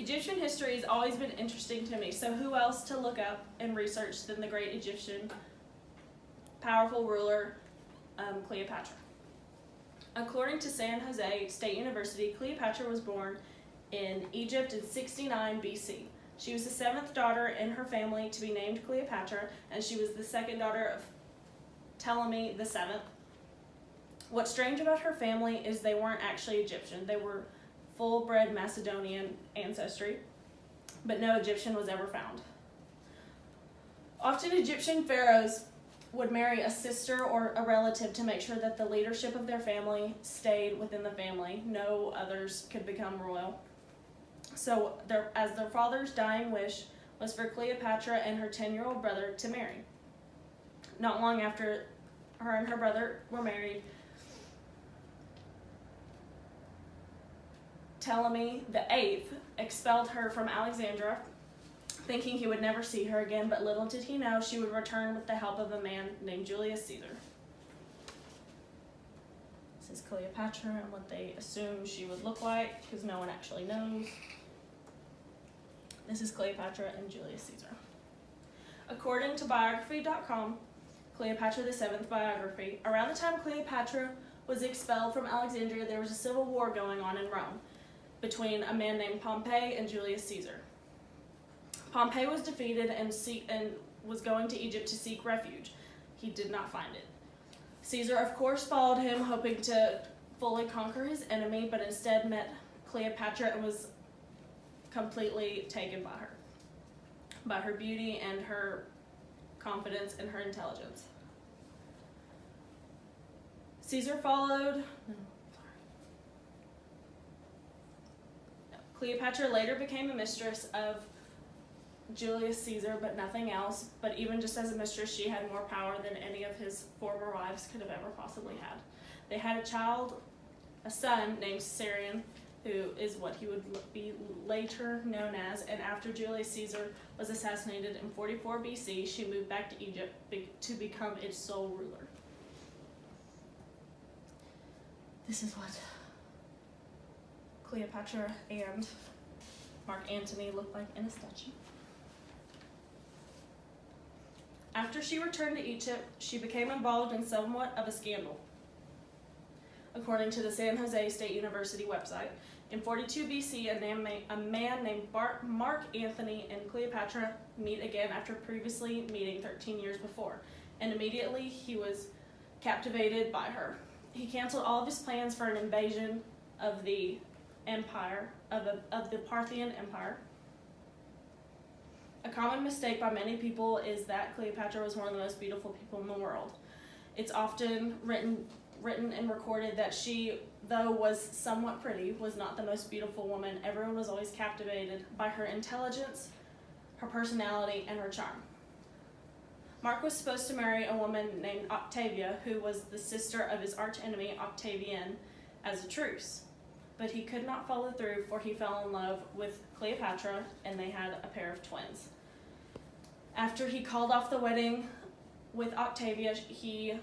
Egyptian history has always been interesting to me, so who else to look up and research than the great Egyptian powerful ruler, Cleopatra. According to San Jose State University, Cleopatra was born in Egypt in 69 BC. She was the seventh daughter in her family to be named Cleopatra, and she was the second daughter of Ptolemy VII. What's strange about her family is they weren't actually Egyptian. They were full-bred Macedonian ancestry, but no Egyptian was ever found. Often Egyptian pharaohs would marry a sister or a relative to make sure that the leadership of their family stayed within the family. No others could become royal. So as their father's dying wish was for Cleopatra and her 10-year-old brother to marry. Not long after her and her brother were married, Ptolemy VIII expelled her from Alexandria, thinking he would never see her again, but little did he know she would return with the help of a man named Julius Caesar. This is Cleopatra and what they assume she would look like, because no one actually knows. This is Cleopatra and Julius Caesar. According to biography.com, Cleopatra VII biography, around the time Cleopatra was expelled from Alexandria, there was a civil war going on in Rome between a man named Pompey and Julius Caesar. Pompey was defeated and was going to Egypt to seek refuge. He did not find it. Caesar, of course, followed him, hoping to fully conquer his enemy, but instead met Cleopatra and was completely taken by her beauty and her confidence and her intelligence. Caesar followed. Cleopatra later became a mistress of Julius Caesar, but nothing else. But even just as a mistress, she had more power than any of his former wives could have ever possibly had. They had a son named Caesarion, who is what he would be later known as, and after Julius Caesar was assassinated in 44 BC, she moved back to Egypt to become its sole ruler. This is what Cleopatra and Mark Antony looked like in a statue. After she returned to Egypt, she became involved in somewhat of a scandal. According to the San Jose State University website, in 42 BC, a man named Mark Antony and Cleopatra meet again after previously meeting 13 years before, and immediately he was captivated by her. He canceled all of his plans for an invasion of the empire, of the Parthian Empire. A common mistake by many people is that Cleopatra was one of the most beautiful people in the world. It's often written and recorded that she, though was somewhat pretty, was not the most beautiful woman. Everyone was always captivated by her intelligence, her personality, and her charm. Mark was supposed to marry a woman named Octavia, who was the sister of his archenemy Octavian, as a truce. But he could not follow through, for he fell in love with Cleopatra, and they had a pair of twins. After he called off the wedding with Octavia, he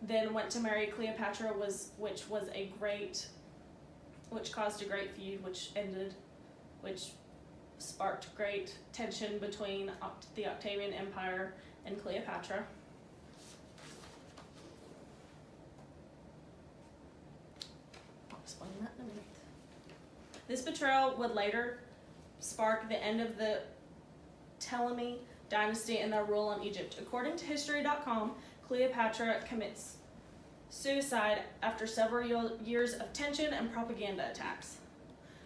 then went to marry Cleopatra, which caused a great feud, which sparked great tension between the Octavian Empire and Cleopatra. I'll explain that in a minute. This betrayal would later spark the end of the Ptolemy dynasty and their rule in Egypt. According to History.com, Cleopatra commits suicide after several years of tension and propaganda attacks.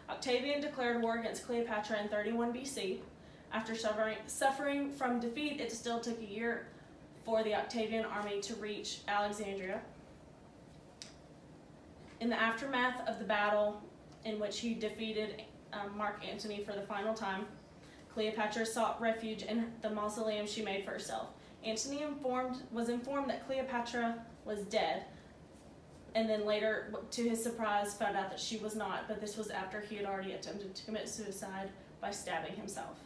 Octavian declared war against Cleopatra in 31 BC. After suffering from defeat, it still took a year for the Octavian army to reach Alexandria. In the aftermath of the battle in which he defeated Mark Antony for the final time, Cleopatra sought refuge in the mausoleum she made for herself. Antony was informed that Cleopatra was dead, and then later, to his surprise, found out that she was not, but this was after he had already attempted to commit suicide by stabbing himself.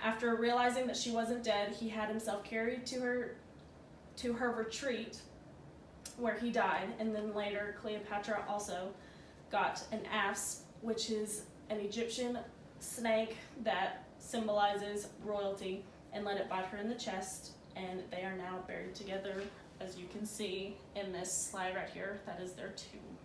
After realizing that she wasn't dead, he had himself carried to her retreat, where he died, and then later Cleopatra also got an asp, which is an Egyptian snake that symbolizes royalty and let it bite her in the chest, and they are now buried together, as you can see in this slide right here. That is their tomb.